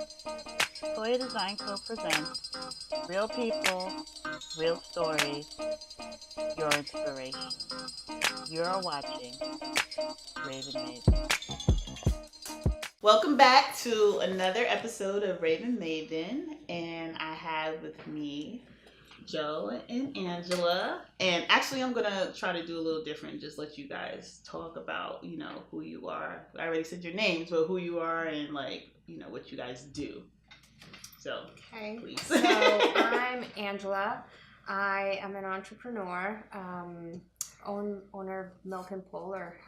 Latoya Design Co. presents real people, real stories, your inspiration. You're watching Raven Maven. Welcome back to another episode of Raven Maven, and I have with me Joe and Angela. And actually, I'm gonna try to do a little different. Just let you guys talk about, who you are. I already said your names, but who you are and what you guys do. So, okay. Please. So I'm Angela. I am an entrepreneur, owner of Milk and Pull, or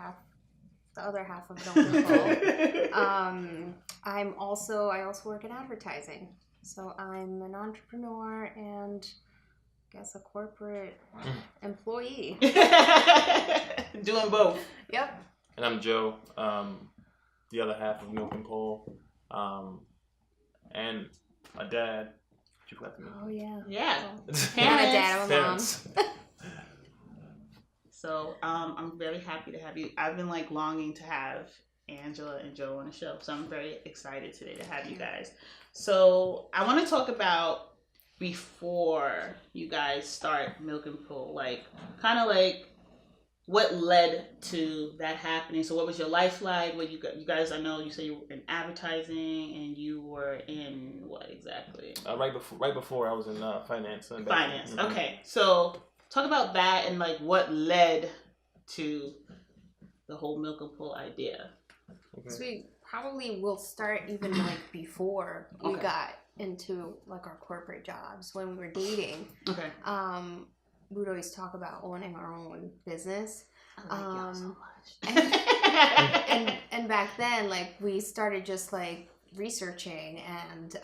the other half of Milk and Pull. I also work in advertising. So I'm an entrepreneur and I guess a corporate employee. Doing both. Yep. And I'm Joe, the other half of Milk and Pull, and a dad. You forgot to me. Oh yeah. Yeah. I'm a dad. I'm a mom. So I'm very happy to have you. I've been longing to have Angela and Joe on the show, so I'm very excited today to have you guys. So I want to talk about before you guys start Milk and Pull, what led to that happening. So what was your life like? What you guys? I know you said you were in advertising, and you were in what exactly? Right before I was in finance. Finance. Mm-hmm. Okay, so talk about that and what led to the whole Milk and Pull idea. Okay. So we probably will start even before we got into our corporate jobs. When we were dating, we would always talk about owning our own business. I like y'all so much. and back then, we started just researching and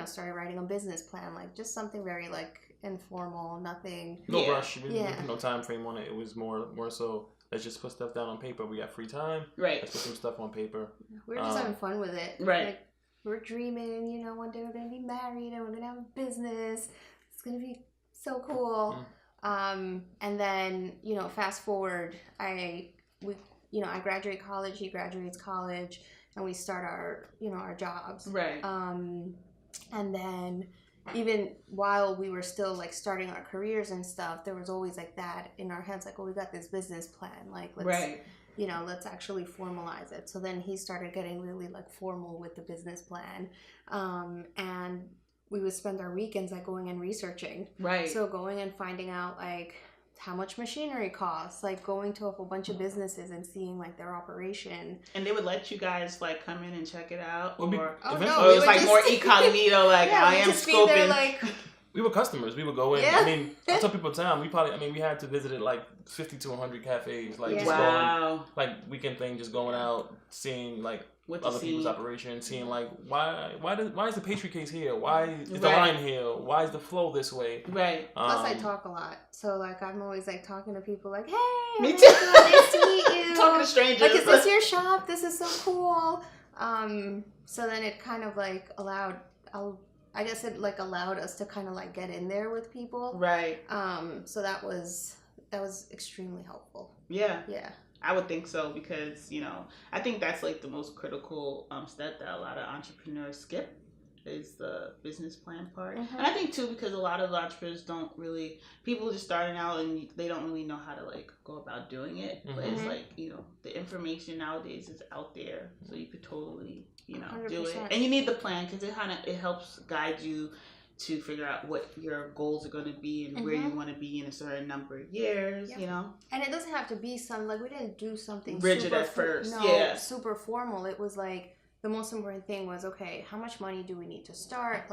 started writing a business plan, just something very informal, nothing. No rush. No time frame on it. It was more so. Let's just put stuff down on paper. We got free time. Right. Let's put some stuff on paper. We were just having fun with it. Right. We're dreaming, one day we're going to be married and we're going to have a business. It's going to be so cool. And then, fast forward, I graduate college, he graduates college, and we start our jobs. Right. And then even while we were still starting our careers and stuff, there was always that in our heads, we got this business plan, let's actually formalize it. So then he started getting really formal with the business plan, and we would spend our weekends going and researching. Right. So going and finding out how much machinery costs, going to a whole bunch of businesses and seeing their operation. And they would let you guys come in and check it out, or no, it was more incognito, I am scoping. We were customers. We would go in. Yeah. I mean, I tell people all the time. We had to visit 50 to 100 cafes. Just wow. going, weekend thing, just going out, seeing other people's operation, seeing why is the pastry case here? Why is the line here? Why is the flow this way? Right. Plus, I talk a lot, so I'm always talking to people hey, me too. Nice to meet you. Talking to strangers. Is this your shop? This is so cool. So then it kind of allowed us to kind of get in there with people. Right. So that was extremely helpful. Yeah. Yeah. I would think so because, I think that's the most critical step that a lot of entrepreneurs skip is the business plan part. Mm-hmm. And I think too because a lot of entrepreneurs people just starting out and they don't really know how to go about doing it. Mm-hmm. But it's the information nowadays is out there, so you could totally, 100%. do it. And you need the plan because it helps guide you to figure out what your goals are going to be and where you want to be in a certain number of years, And it doesn't have to be we didn't do something rigid super at first. super formal. It was the most important thing was, how much money do we need to start?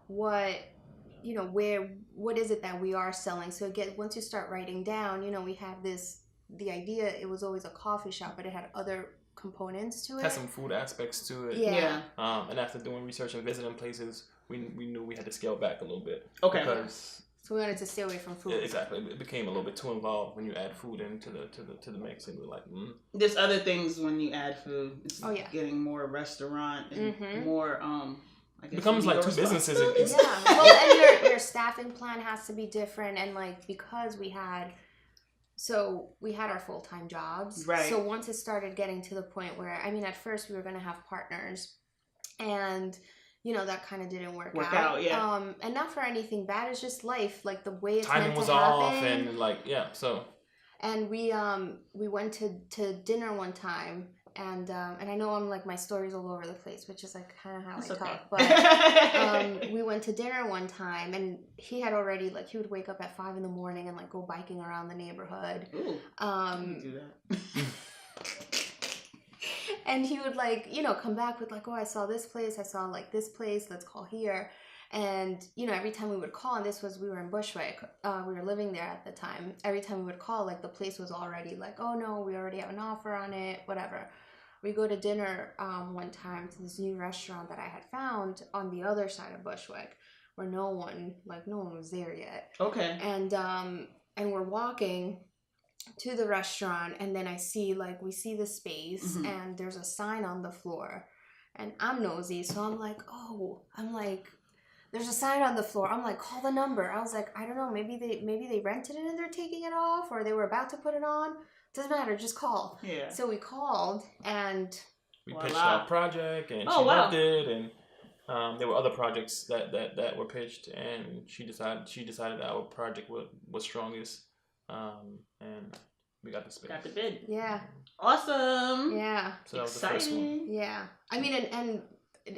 What, what is it that we are selling? So once you start writing down, we have the idea, it was always a coffee shop, but it had other components to it. Had some food aspects to it. Yeah. And after doing research and visiting places, we knew we had to scale back a little bit. Okay. Because so we wanted to stay away from food. Yeah, exactly. It became a little bit too involved when you add food into the mix, and we're There's other things when you add food. It's getting more restaurant and more I guess becomes two businesses. Yeah. Well, and your staffing plan has to be different, and because we had our full-time jobs. Right. So once it started getting to the point where, at first we were going to have partners, and that kind of didn't work out. Yeah. And not for anything bad. It's just life, like the way it's timing meant was to off, happen. and like so. And we went to dinner one time, and I know I'm like, my story's all over the place, which is like kind of how I talk. But we went to dinner one time, and he had already, like, he would wake up at 5 a.m. and like go biking around the neighborhood. Ooh, do that. And he would, like, come back with like, oh, I saw this place, I saw like this place, let's call here. And, every time we would call, and we were in Bushwick, we were living there at the time. Every time we would call, like, the place was already like, oh no, we already have an offer on it, whatever. We go to dinner one time to this new restaurant that I had found on the other side of Bushwick, where no one was there yet. Okay. And we're walking to the restaurant, and then we see the space, and there's a sign on the floor, and I'm nosy, so I'm like, there's a sign on the floor. I'm like, call the number. I was like, I don't know, maybe they rented it and they're taking it off, or they were about to put it on. Doesn't matter, just call. Yeah. So we called, and we pitched our project, and she loved it, and there were other projects that were pitched, and she decided our project was strongest, and we got the space. Got the bid. Yeah. Awesome. Yeah. So that was the first one. Yeah. I mean, and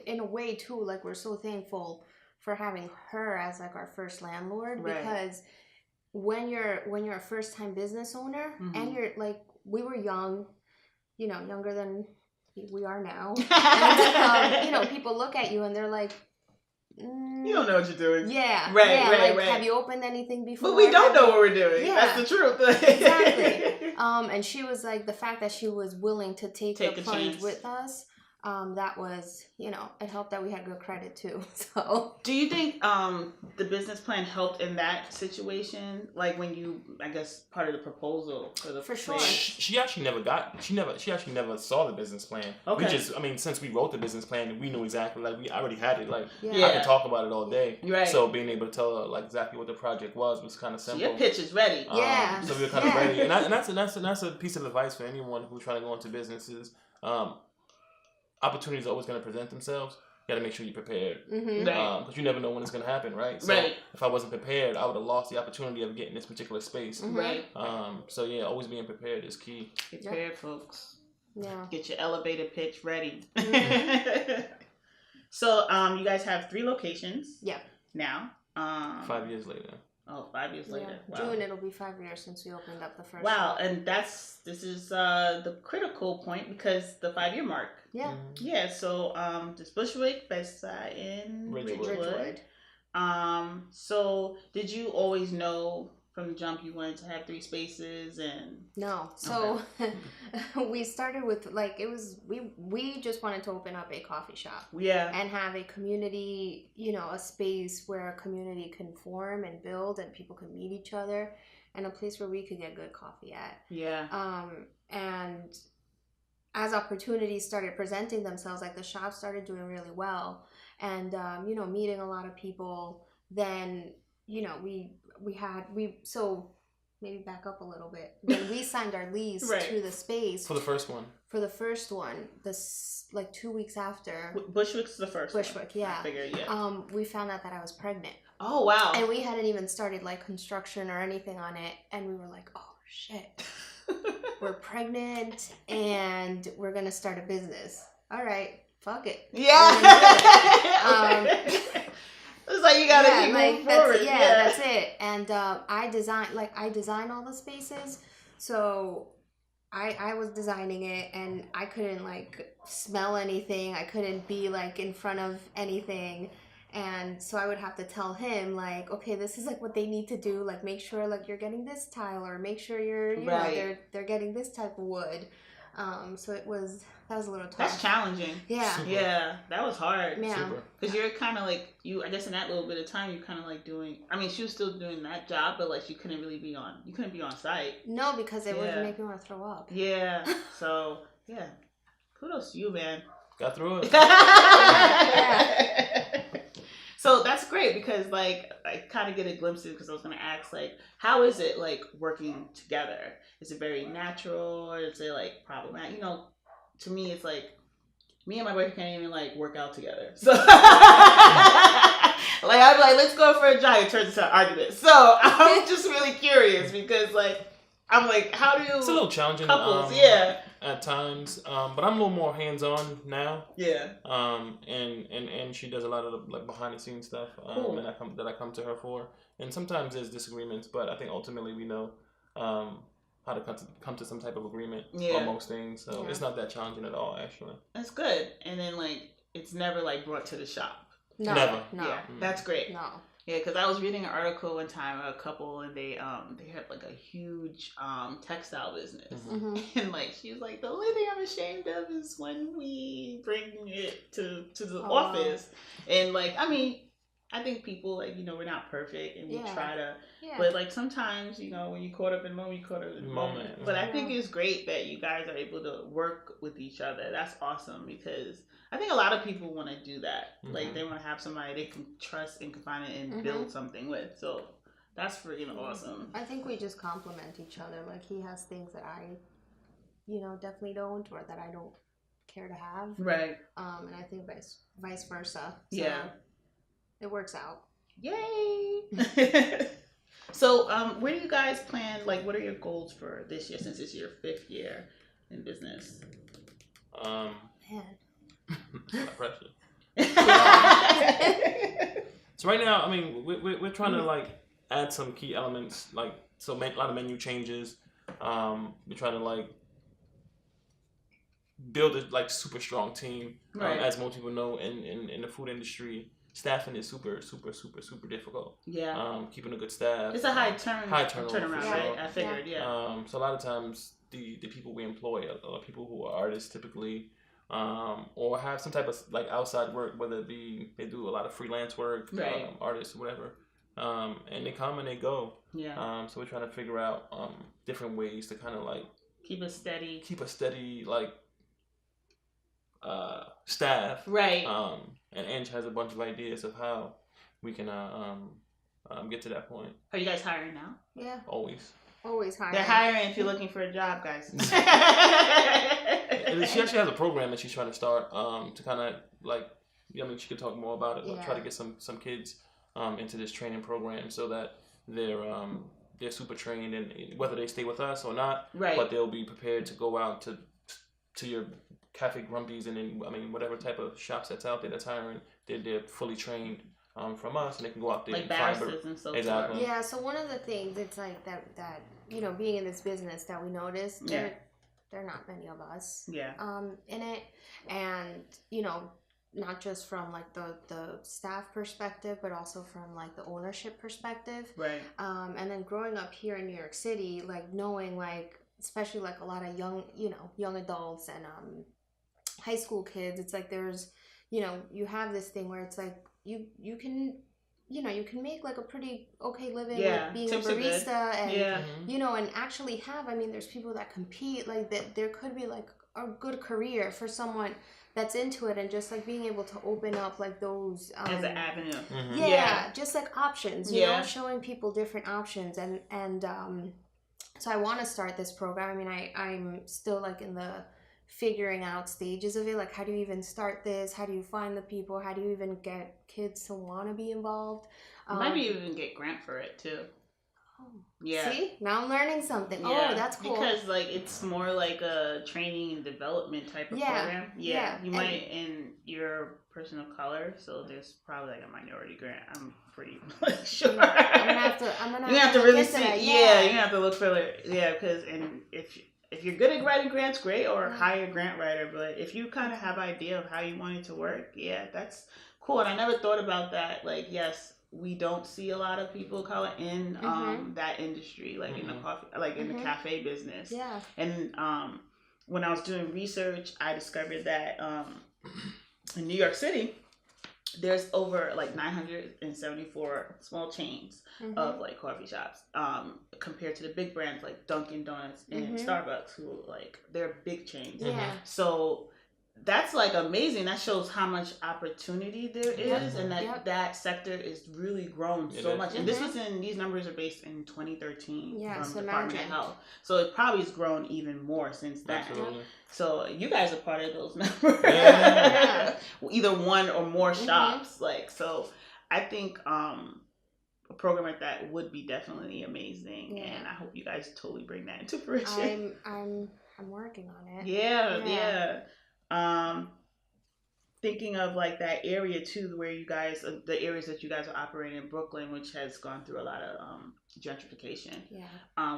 in a way too, like, we're so thankful for having her as like our first landlord, because when you're a first time business owner, and you're like, we were young, younger than we are now, and, people look at you and they're like, you don't know what you're doing. Yeah. Right. Have you opened anything before? But we don't know what we're doing. Yeah. That's the truth. Exactly. And she was like, the fact that she was willing to take the plunge with us, that was, it helped that we had good credit too. So, do you think the business plan helped in that situation? Like, when you, I guess, part of the proposal for sure. She actually never saw the business plan. Okay. Since we wrote the business plan, we knew exactly, like, we already had it. Like, I could talk about it all day. Right. So being able to tell her like exactly what the project was kind of simple. So your pitch is ready. So we were kind of ready, and that's a piece of advice for anyone who's trying to go into businesses. Opportunities are always going to present themselves. You got to make sure you're prepared, because you never know when it's going to happen, right? So if I wasn't prepared, I would have lost the opportunity of getting this particular space. Right. So yeah, always being prepared is key. Get prepared, folks. Yeah. Get your elevator pitch ready. So you guys have 3 locations. Yeah. Now. 5 years later. Oh, 5 years later. Wow. June, it'll be 5 years since we opened up the first Wow, one. and this is the critical point, because the 5-year mark. Yeah. Yeah, so this Bushwick, Bedside, and Ridgewood. So did you always know from the jump you wanted to have 3 spaces? And no, so we started with, like, it was, we just wanted to open up a coffee shop, and have a community, a space where a community can form and build, and people can meet each other, and a place where we could get good coffee at. And as opportunities started presenting themselves, like the shop started doing really well, and meeting a lot of people, then so maybe back up a little bit. When we signed our lease to the space for the first one, like 2 weeks after. Bushwick's the first. Bushwick, one. I figured, we found out that I was pregnant. Oh wow! And we hadn't even started like construction or anything on it, and we were like, oh shit, we're pregnant and we're gonna start a business. All right, fuck it. It's like you gotta keep moving forward. That's it. And I design all the spaces, so I was designing it, and I couldn't like smell anything. I couldn't be like in front of anything, and so I would have to tell him like, okay, this is like what they need to do. Like, make sure like you're getting this tile, or make sure you're they're getting this type of wood. So that was a little tough. That's challenging. Yeah. Super. Yeah, that was hard. Yeah. Because you're kind of like, I guess in that little bit of time, you're kind of like doing, she was still doing that job, but like you couldn't be on site. No, because it would make me want to throw up. Yeah. So, yeah. Kudos to you, man. Got through it. So that's great, because like I kind of get a glimpse of, because I was going to ask, like, how is it like working together? Is it very natural, or is it like problematic? To me, it's like me and my boyfriend can't even like work out together. So like I'd be like, let's go for a jog. It turns into an argument. So I'm just really curious because like I'm like, how do it's a little challenging couples? At times, but I'm a little more hands-on now. Yeah. And she does a lot of the, like behind the scenes stuff. Cool. that I come to her for. And sometimes there's disagreements, but I think ultimately we know how to come to some type of agreement on most things. So it's not that challenging at all, actually. That's good. And then like it's never like brought to the shop. No, never. No. Yeah, that's great. No. Yeah, because I was reading an article one time of a couple, and they had like a huge textile business, and like she was like, the only thing I'm ashamed of is when we bring it to the office, and like I mean, I think people like we're not perfect, and we try to, but like sometimes when you caught up in the moment, you caught up in the moment. But I think it's great that you guys are able to work with each other. That's awesome because I think a lot of people want to do that. Like they want to have somebody they can trust and confide in and build something with. So that's freaking awesome. I think we just complement each other. Like he has things that I, definitely don't, or that I don't care to have. Right. And I think vice versa. So it works out. Yay! So, where do you guys plan? Like, what are your goals for this year? Since it's your 5th year in business. Man. Pressure. So right now, I mean, we're trying to like add some key elements, like make a lot of menu changes. We're trying to like build a like super strong team. As most people know, in the food industry, staffing is super difficult. Yeah. Keeping a good staff. It's a high turnaround, sure. right? I figured. Yeah. So a lot of times the people we employ are people who are artists typically. Or have some type of like outside work, whether it be they do a lot of freelance work, artists, whatever, and they come and they go. Yeah. So we're trying to figure out different ways to kind of like keep a steady like staff. Right. And Ange has a bunch of ideas of how we can get to that point. Are you guys hiring now? Yeah. Always hiring. They're hiring if you're looking for a job, guys. She actually has a program that she's trying to start to kind of like, I mean, she could talk more about it, but try to get some kids into this training program so that they're super trained, and whether they stay with us or not, but they'll be prepared to go out to your Cafe Grumpy's and then, I mean, whatever type of shops that's out there that's hiring, they're fully trained from us, and they can go out there like baristas and so exactly. Yeah, so one of the things it's like that being in this business that we noticed, there are not many of us in it, and not just from like the staff perspective, but also from like the ownership perspective, right? And then growing up here in New York City, like knowing like especially like a lot of young adults and high school kids, it's like there's you have this thing where it's like you can make like a pretty okay living with being a barista and and actually have, I mean, there's people that compete like that. There could be like a good career for someone that's into it, and just like being able to open up like those as an avenue. Just like options, showing people different options, and so I want to start this program. I mean, I'm still like in the figuring out stages of it, like how do you even start this, how do you find the people, how do you even get kids to want to be involved, maybe even get grant for it too. See, now I'm learning something. That's cool, because like it's more like a training and development type of program. You might, and you're a person of color, so there's probably like a minority grant, I'm pretty sure. I'm gonna have to really see that. You're gonna have to look for it, because and if you're good at writing grants, great, or hire a grant writer. But if you kind of have an idea of how you want it to work, that's cool. And I never thought about that. Like, yes, we don't see a lot of people of color in that industry, like in the coffee, like in the cafe business. Yeah. And when I was doing research, I discovered that in New York City, there's over like 974 small chains of like coffee shops compared to the big brands like Dunkin' Donuts and Starbucks, who like they're big chains. So that's like amazing. That shows how much opportunity there is, and that sector is really grown so much. And these numbers are based in 2013 from the Department of Health. So it probably has grown even more since then. Absolutely. So you guys are part of those numbers. Either one or more shops. Like, so I think a program like that would be definitely amazing, and I hope you guys totally bring that into fruition. I'm working on it. Yeah. Thinking of like that area too, where you guys, the areas that you guys are operating in Brooklyn, which has gone through a lot of gentrification. Yeah.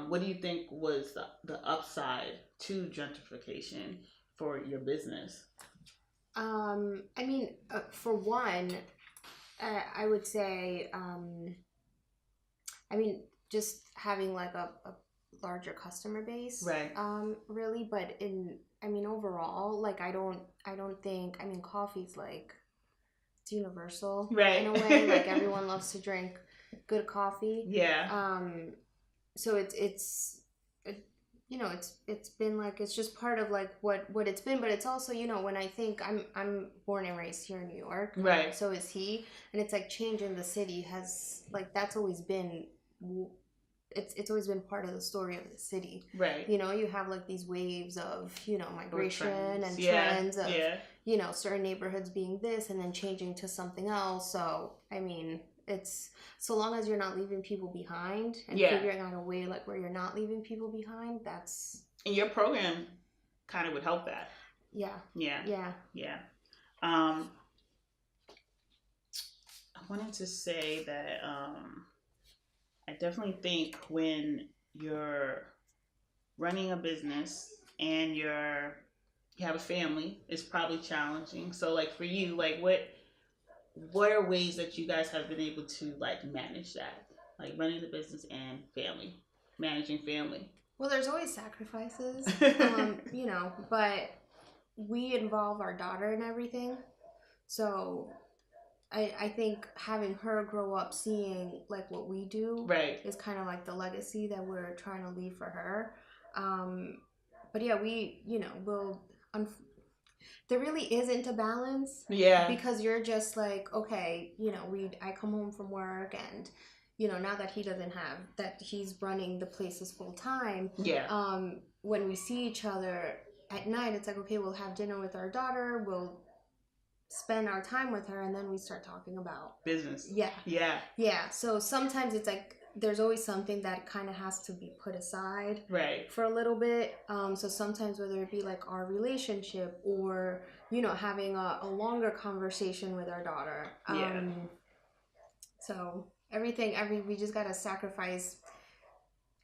What do you think was the upside to gentrification for your business? I mean, for one, I would say, I mean, just having like a larger customer base, right? Really, but overall, like I don't think, coffee's like, it's universal, right? In a way, like everyone loves to drink good coffee. Yeah. So it's been like, it's just part of like what it's been, but it's also, when I think I'm born and raised here in New York, right? So is he, and it's like changing the city has like, that's always been, it's always been part of the story of the city, right? You have like these waves of migration and trends of certain neighborhoods being this and then changing to something else. So I mean, it's, so long as you're not leaving people behind and figuring out a way like where you're not leaving people behind, that's, and your program kind of would help that. Yeah. I wanted to say that I definitely think when you're running a business and you have a family, it's probably challenging. So like for you, like what are ways that you guys have been able to like manage that, like running the business and managing family? Well, there's always sacrifices, but we involve our daughter in everything. So I think having her grow up seeing like what we do, right, is kind of like the legacy that we're trying to leave for her. But yeah, we, there really isn't a balance. Yeah. Because you're just like, okay, I come home from work and, now that he doesn't have, that he's running the places full time. Yeah. When we see each other at night, it's like, okay, we'll have dinner with our daughter, we'll spend our time with her, and then we start talking about business. Yeah. So sometimes it's like, there's always something that kind of has to be put aside, right, for a little bit. So sometimes whether it be like our relationship or having a longer conversation with our daughter. So we just gotta sacrifice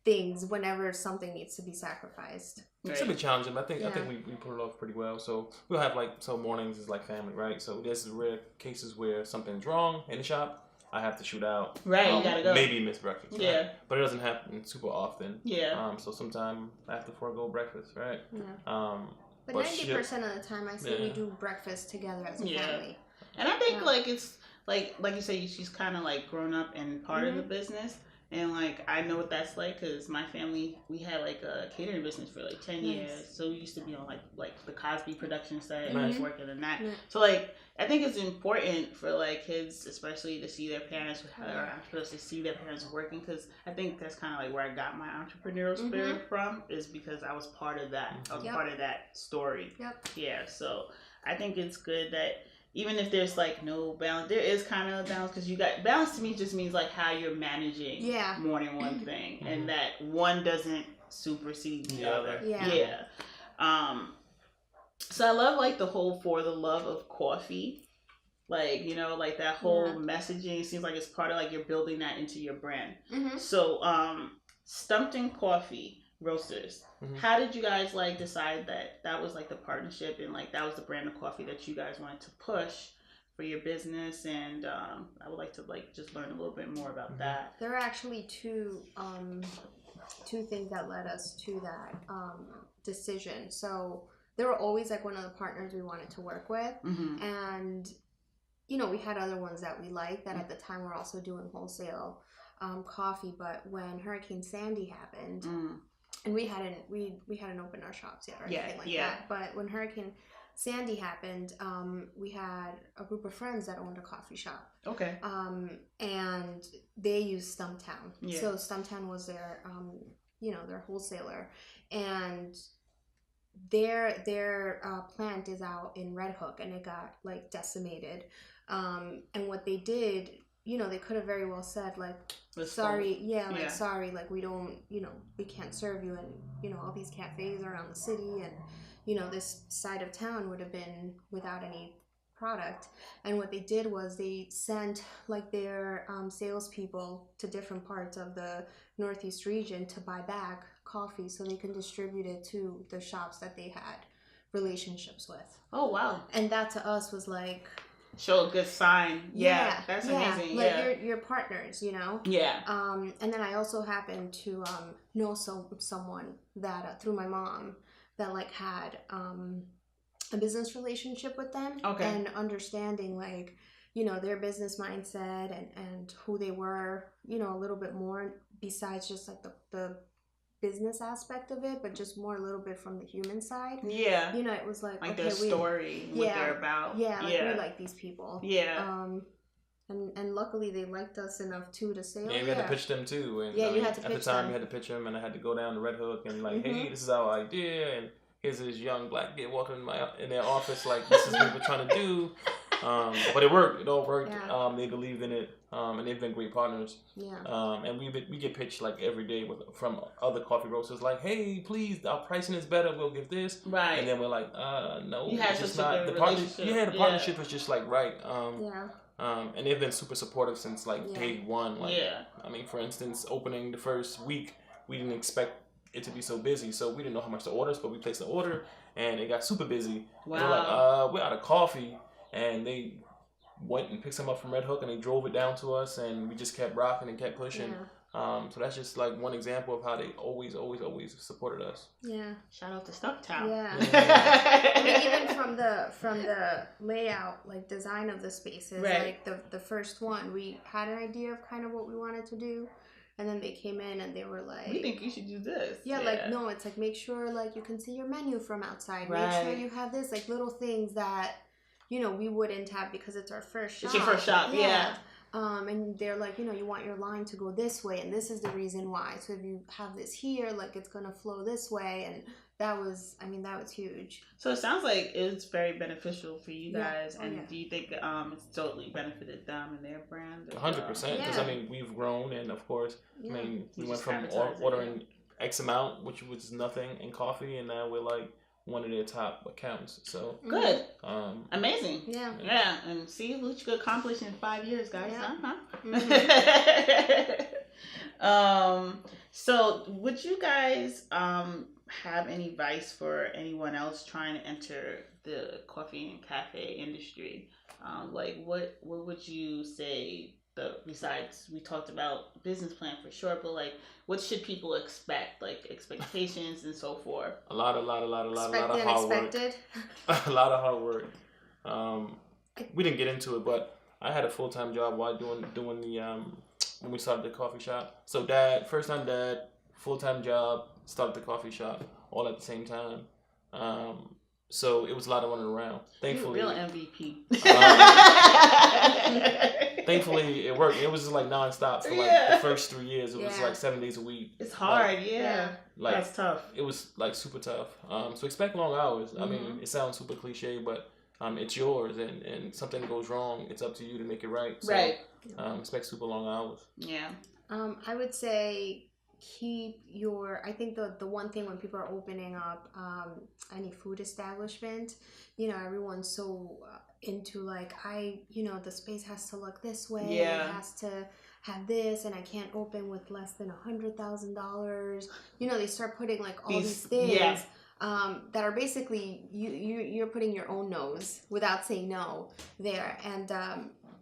things whenever something needs to be sacrificed. It should be challenging, but I think we pull it off pretty well. So we'll have so mornings is like family, right? So there's rare cases where something's wrong in the shop. I have to shoot out. Right, you gotta go. Maybe miss breakfast. Yeah. Right? But it doesn't happen super often. Yeah. So sometimes I have to forego breakfast, right? Yeah. But 90% of the time I say we do breakfast together as a family. And I think like it's like you say, she's kind of like grown up and part of the business. And like I know what that's like because my family, we had like a catering business for like 10 years. So we used to be on like the Cosby production set and I was working in that. So like I think it's important for like kids, especially to see their parents or entrepreneurs to see their parents working, because I think that's kind of like where I got my entrepreneurial spirit from, is because I was part of that. I was part of that story. Yeah. So I think it's good that even if there's like no balance, there is kind of a balance, because you got balance. To me just means like how you're managing more than one thing, and that one doesn't supersede the other. So I love like the whole For the Love of Coffee, like like that whole messaging seems like it's part of like you're building that into your brand. So Stumpton Coffee Roasters, how did you guys like decide that was like the partnership and like that was the brand of coffee that you guys wanted to push for your business? And I would like to like just learn a little bit more about that. There are actually two things that led us to that decision. So they were always like one of the partners we wanted to work with, and we had other ones that we liked that at the time were also doing wholesale coffee. But when Hurricane Sandy happened, and we hadn't opened our shops yet or anything like that. But when Hurricane Sandy happened, we had a group of friends that owned a coffee shop. Okay. And they used Stumptown. Yeah. So Stumptown was their, their wholesaler, and their plant is out in Red Hook, and it got like decimated. And what they did, they could have very well said like, sorry, sorry, like we don't, we can't serve you, and all these cafes around the city, and this side of town would have been without any product. And what they did was they sent like their salespeople to different parts of the Northeast region to buy back coffee so they can distribute it to the shops that they had relationships with. Oh wow. And that to us was like, show a good sign. Yeah, that's amazing. Like you're partners, Yeah. And then I also happened to know someone that through my mom that like had a business relationship with them. Okay. And understanding like their business mindset and who they were, a little bit more besides just like the business aspect of it, but just more a little bit from the human side. Yeah. It was like okay, their story, what they're about. Yeah, like we like these people. Yeah. And luckily they liked us enough too to say, we had to pitch them too. And you had to at pitch the time them. we had to pitch them, and I had to go down to Red Hook and like, hey, this is our idea, and here's this young black kid walking in their office like, this is what we're trying to do. But it worked. It all worked. Yeah. They believed in it, and they've been great partners. Yeah. And we get pitched like every day from other coffee roasters like, hey, please, our pricing is better. We'll give this. Right. And then we're like, no, you had it's just such not a the good partnership. relationship. Yeah, the partnership is just like right. Yeah. And they've been super supportive since like day one. Like, I mean, for instance, opening the first week, we didn't expect it to be so busy, so we didn't know how much to order, but we placed the order, and it got super busy. Wow. And we're like, we're out of coffee, and they went and picked some up from Red Hook, and they drove it down to us, and we just kept rocking and kept pushing. So that's just like one example of how they always supported us. Yeah. Shout out to Stumptown. Yeah. I mean, even from the layout, like design of the spaces, like the first one, we had an idea of kind of what we wanted to do. And then they came in and they were like, we think you should do this. Yeah, like, no, it's like, make sure like you can see your menu from outside. Make sure you have this, like little things that, we wouldn't have because it's our first shop. It's your first shop, yeah. And they're like, you want your line to go this way, and this is the reason why. So if you have this here, like it's going to flow this way. And that was huge. So it sounds like it's very beneficial for you guys. And do you think it's totally benefited them and their brand? 100%. Because, I mean, we've grown, and of course, I mean, we went from ordering X amount, which was nothing in coffee, and now we're like one of their top accounts. So good. Amazing. Yeah. And see what you could accomplish in 5 years, guys. So would you guys have any advice for anyone else trying to enter the coffee and cafe industry? Like what would you say? Besides, we talked about business plan for sure, but like, what should people expect? Like expectations and so forth. A lot of hard work. A lot of hard work. We didn't get into it, but I had a full-time job while doing the when we started the coffee shop. So first time dad, full-time job, started the coffee shop all at the same time. So it was a lot of running around. Thankfully, you're a real MVP. Thankfully, it worked. It was just like nonstop for like the first 3 years. It was like 7 days a week. It's hard, Like, that's tough. It was like super tough. So expect long hours. I mean, it sounds super cliche, but it's yours, and something goes wrong, it's up to you to make it right. So, expect super long hours. Yeah. I would say I think the one thing when people are opening up any food establishment, everyone's so into like, the space has to look this way, it has to have this, and I can't open with less than $100,000. They start putting like all these things that are basically you're putting your own nose without saying no there. And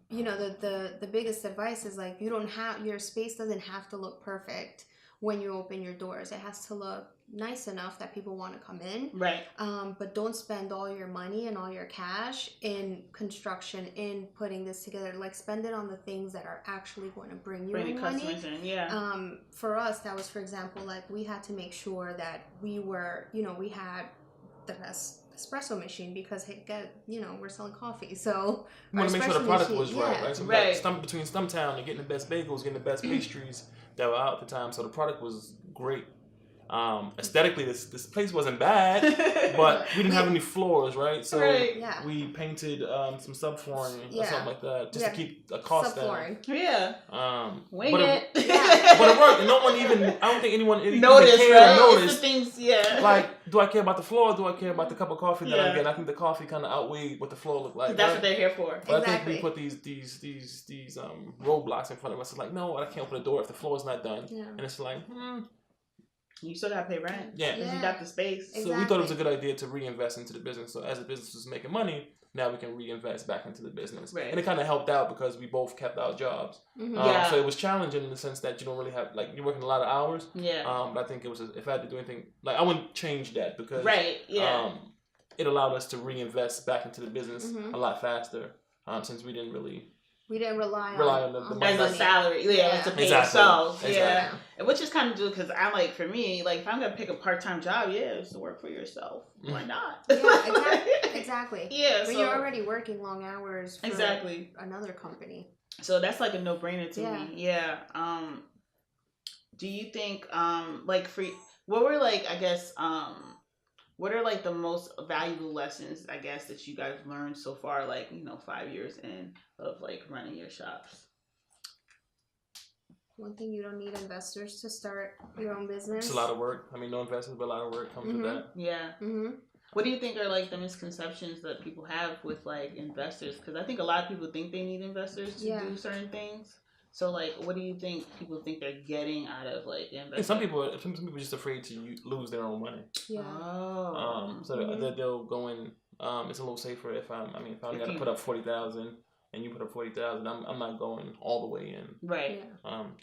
the biggest advice is like, your space doesn't have to look perfect when you open your doors. It has to look nice enough that people want to come in. Right. But don't spend all your money and all your cash in construction, in putting this together. Like, spend it on the things that are actually going to bring you in money. Customers in, For us, that was, for example, like we had to make sure that we were, we had the best espresso machine because we're selling coffee, so we want to make sure the product was right, yeah. right? So Right. Like, between Stumptown and getting the best bagels, getting the best pastries that were out at the time, so the product was great. Aesthetically, this place wasn't bad, but we didn't have any floors, right? So we painted some subflooring or something like that just to keep the cost down. Yeah. But it worked. And no one I don't think anyone noticed, cared right? or noticed. It's the things, yeah. Like, do I care about the floor? Or do I care about the cup of coffee that I'm getting? I think the coffee kind of outweighed what the floor looked like. That's what they're here for. But I think we put these roadblocks in front of us. It's like, no, I can't open the door if the floor is not done. Yeah. And it's like, you still gotta pay rent. Yeah. You got the space. Exactly. So we thought it was a good idea to reinvest into the business. So as the business was making money, now we can reinvest back into the business. Right. And it kind of helped out because we both kept our jobs. So it was challenging in the sense that you don't really have, like, you're working a lot of hours. Yeah. But I think it was, if I had to do anything, like, I wouldn't change that because it allowed us to reinvest back into the business a lot faster since we didn't rely on the money. As a salary, like to pay yourself. Yeah. Which is kind of good because I like, for me, like, if I'm gonna pick a part-time job, it's to work for yourself. Why not? Yeah, exactly. Yeah, but you're already working long hours for another company. So that's like a no-brainer to me. Yeah. Do you think what are like the most valuable lessons, I guess, that you guys learned so far, like, 5 years in of like running your shops? One thing, you don't need investors to start your own business. It's a lot of work. I mean, no investors, but a lot of work comes with that. Yeah. What do you think are like the misconceptions that people have with like investors? Because I think a lot of people think they need investors to do certain things. So, like, what do you think people think they're getting out of, like, investment? Some people are just afraid to lose their own money. Yeah. Oh. So they'll go in. It's a little safer if I'm got to put up $40,000 and you put up $40,000. I'm not going all the way in. Right.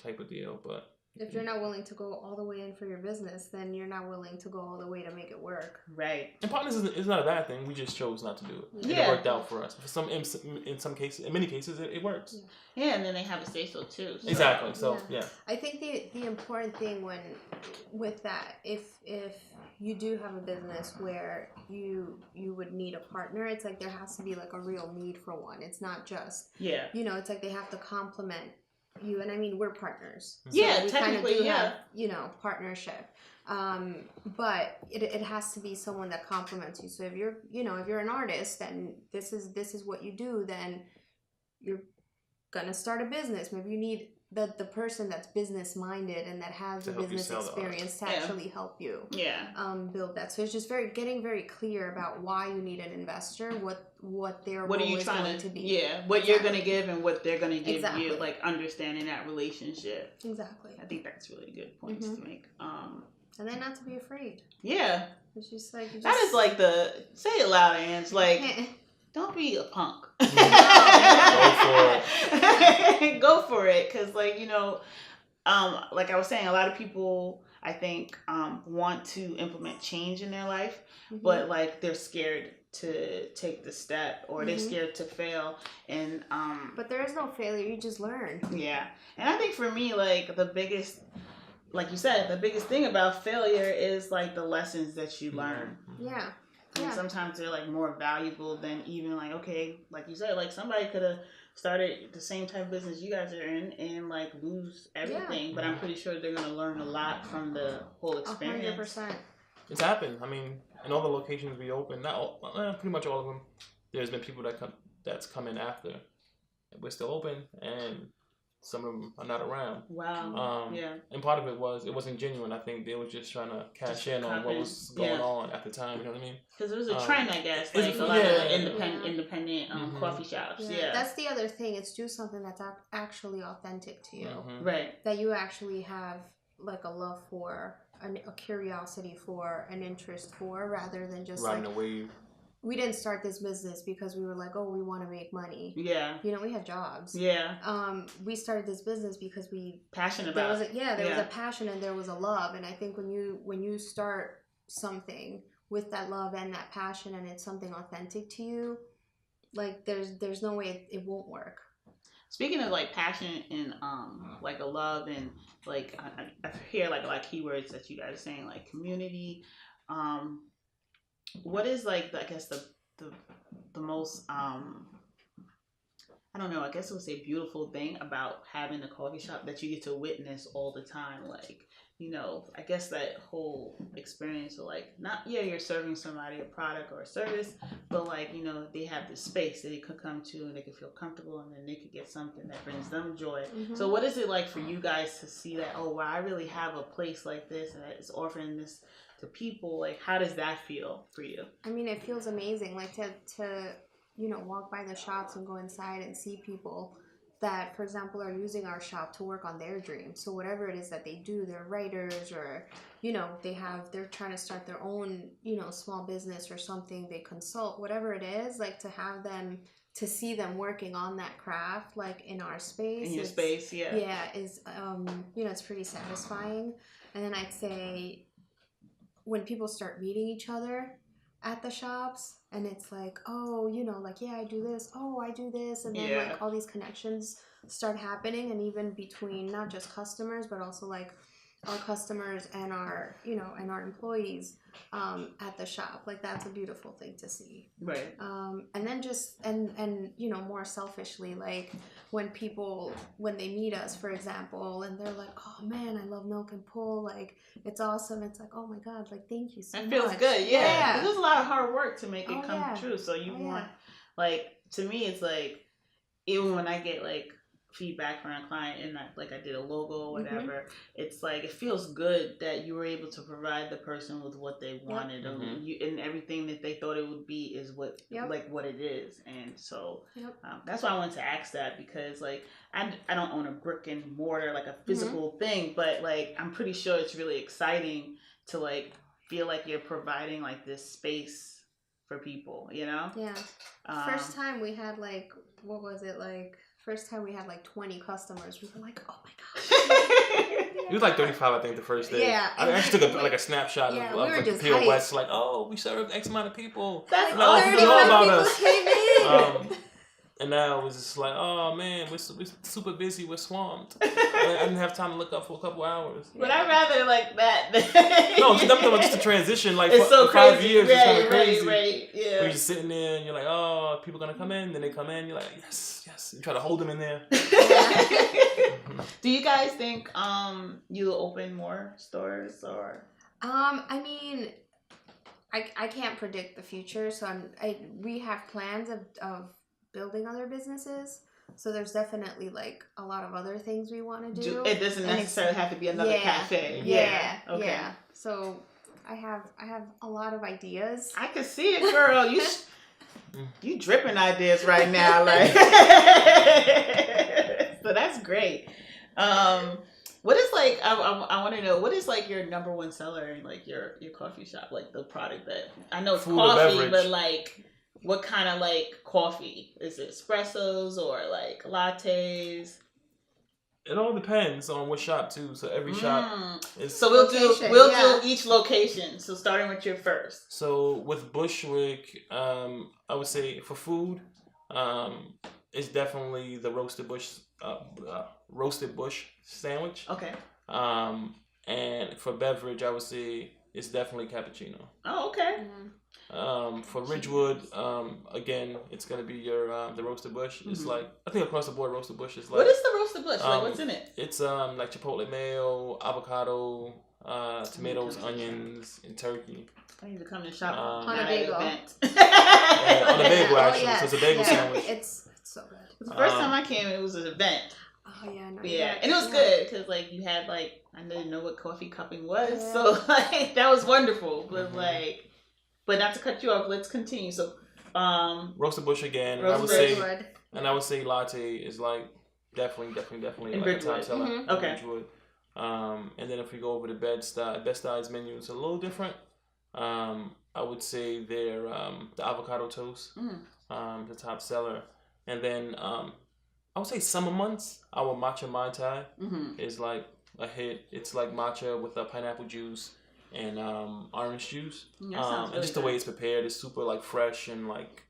Type of deal, but. If you're not willing to go all the way in for your business, then you're not willing to go all the way to make it work. Right. And partners is not a bad thing. We just chose not to do it. Yeah. It worked out for us. In many cases, it works. Yeah, and then they have a say so too. So. Exactly. So yeah. I think the important thing with that, if you do have a business where you would need a partner, it's like there has to be like a real need for one. It's not just it's like they have to complement you, and I mean, we're partners. So we technically have, partnership. But it has to be someone that complements you. So if you're an artist and this is what you do, then you're gonna start a business. Maybe you need the person that's business minded and that has the business experience to actually help you build that. So it's just getting very clear about why you need an investor, what their role is going to be. What you're going to give and what they're going to give you, like understanding that relationship. Exactly. I think that's really good points to make. And then not to be afraid. Yeah. It's just like... That is like say it loud, Ange, like... Don't be a punk. Go for it. Go for it. Because, like, like I was saying, a lot of people, I think, want to implement change in their life, but, like, they're scared to take the step or they're scared to fail. And but there is no failure. You just learn. Yeah. And I think for me, like, the biggest... Like you said, the biggest thing about failure is, like, the lessons that you learn. Yeah. And sometimes they're like more valuable than even like, okay, like you said, like somebody could have started the same type of business you guys are in and like lose everything. Yeah. But I'm pretty sure they're going to learn a lot from the whole experience. 100%. It's happened. I mean, in all the locations we opened, pretty much all of them, there's been people that's come in after. We're still open and some of them are not around. Wow. And part of it wasn't genuine. I think they were just trying to cash in on what was going on at the time. You know what I mean? Because it was a trend, I guess. Like a lot of independent coffee shops. Yeah. That's the other thing. It's do something that's actually authentic to you. Right. That you actually have like a love for, a curiosity for, an interest for, rather than just riding a wave. We didn't start this business because we were like, oh, we want to make money. Yeah. We had jobs. Yeah. We started this business because passionate about it. There was a passion and there was a love. And I think when you start something with that love and that passion and it's something authentic to you, like there's no way it won't work. Speaking of like passion and like a love and like I hear like a lot of keywords that you guys are saying, like community, what is like I guess the most I don't know, I guess I would say beautiful thing about having a coffee shop that you get to witness all the time. Like, you know, I guess that whole experience of like, not, yeah, you're serving somebody a product or a service, but like, you know, they have this space that they could come to and they could feel comfortable and then they could get something that brings them joy. Mm-hmm. So what is it like for you guys to see that, oh, wow, I really have a place like this and it's offering this to people? Like, how does that feel for you? I mean, it feels amazing. Like to you know, walk by the shops and go inside and see people that, for example, are using our shop to work on their dreams. So whatever it is that they do, they're writers or, you know, they're trying to start their own, you know, small business or something, they consult, whatever it is, like to have them, to see them working on that craft, like in our space. In your space, yeah. Yeah, is, you know, it's pretty satisfying. And then I'd say when people start meeting each other at the shops and it's like, oh, you know, like, yeah, I do this, oh, I do this, and then like all these connections start happening, and even between not just customers but also like our customers and our, you know, and our employees at the shop. Like, that's a beautiful thing to see. Right. And then just and you know, more selfishly, like when they meet us, for example, and they're like, oh man, I love Milk and Pull, like it's awesome. It's like, oh my god, like thank you so much. It feels good, yeah. There's a lot of hard work to make it come true. So you want, like, to me, it's like, even when I get like feedback from a client and I did a logo or whatever, it's like, it feels good that you were able to provide the person with what they wanted, and everything that they thought it would be is what like what it is. And so that's why I wanted to ask that, because like I don't own a brick and mortar, like a physical thing, but like I'm pretty sure it's really exciting to like feel like you're providing like this space for people, you know? First time we had like, what was it, like first time we had like 20 customers. We were like, oh my gosh. It was like 35, I think, the first day. Yeah. I actually took a snapshot of like the POS, like, oh, we served X amount of people. That's like, 35 people came in. And now it was just like, oh man, we're super busy, we're swamped. I didn't have time to look up for a couple hours. But I'd rather like that. No, just a transition. Like it's so for 5 years, right, it's kind of crazy. Right, yeah. You're just sitting there and you're like, oh, people gonna come in. Then they come in. You're like, yes. You try to hold them in there. Mm-hmm. Do you guys think you'll open more stores or? I mean, I can't predict the future, so we have plans of building other businesses. So there's definitely like a lot of other things we want to do. It doesn't necessarily have to be another cafe. Yeah. Okay. Yeah. So I have a lot of ideas. I can see it, girl. You dripping ideas right now, like. So that's great. What is like? I want to know, what is like your number one seller in like your coffee shop? Like the product that I know it's coffee, but like. What kind of like coffee? Is it espressos or like lattes? It all depends on what shop too. So every shop is. So we'll do each location. So starting with your first. So with Bushwick, I would say for food, it's definitely the roasted bush sandwich. Okay. And for beverage, I would say it's definitely cappuccino. Oh, okay. For Ridgewood, again, it's gonna be your the roasted bush. It's like, I think across the board, roasted bush is like. What is the roasted bush? Like, what's in it? It's like chipotle mayo, avocado, tomatoes, onions, and turkey. I need to come to the shop on a bagel. On a bagel, actually. So it's a bagel sandwich. It's so good. The first time I came, it was an event. Oh yeah, no, yeah, and it was good because like you had like, I didn't know what coffee cupping was, so like that was wonderful. But like, but not to cut you off, let's continue. So, roasted bush again. I would say latte is like definitely like a top seller. Okay. Ridgewood. And then if we go over to Bed-Stuy's menu is a little different. I would say they're the avocado toast, the top seller, and then I would say summer months, our matcha Mai Tai is like a hit. It's like matcha with pineapple juice and orange juice. Really and just the way it's prepared is super like fresh and like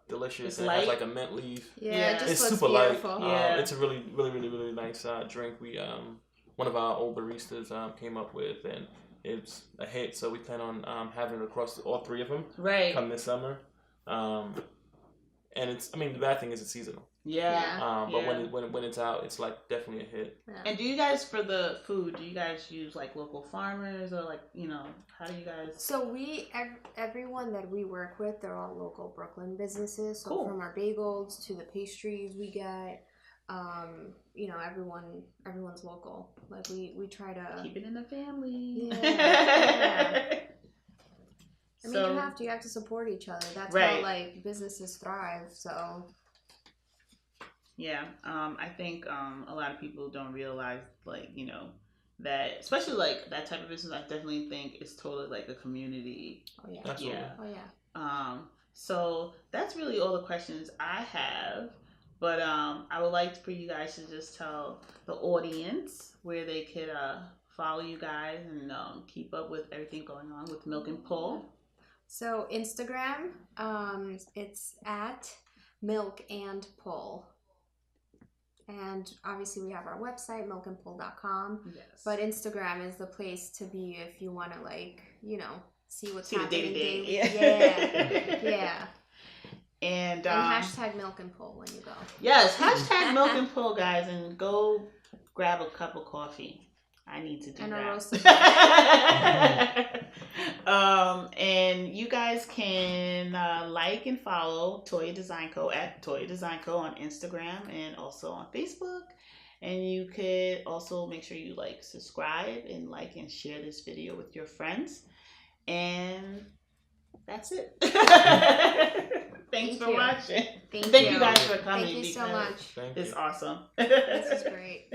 delicious. It has like a mint leaf. Yeah, it's super beautiful. Light. It's a really nice drink. We one of our old baristas came up with, and it's a hit. So we plan on having it across all 3 of them come this summer. And it's, I mean, the bad thing is it's seasonal. Yeah. But when it's out, it's like definitely a hit. Yeah. And do you guys, for the food, do you guys use like local farmers or like, you know, how do you guys? So everyone that we work with, they're all local Brooklyn businesses. So cool. From our bagels to the pastries we get, you know, everyone's local. Like we try to keep it in the family. Yeah. I mean, you have to support each other. That's how like businesses thrive. So. Yeah, I think a lot of people don't realize, like, you know, that especially like that type of business. I definitely think it's totally like a community. Oh yeah. Absolutely. Yeah. Oh yeah. So that's really all the questions I have. But I would like for you guys to just tell the audience where they could follow you guys and keep up with everything going on with Milk and Pull. So Instagram, it's at Milk and Pull. And obviously we have our website, milkandpull.com. Yes. But Instagram is the place to be if you want to, like, you know, see what's happening daily. Yeah. And hashtag Milk and Pull when you go. Yes, hashtag Milk and Pull, guys, and go grab a cup of coffee. I need to do and that. A roasted and you guys can like and follow Toya Design Co. at Toya Design Co. on Instagram and also on Facebook. And you could also make sure you like, subscribe, and like and share this video with your friends. And that's it. Thanks for watching. Thank you guys for coming. Thank you so much. It's awesome. This is great.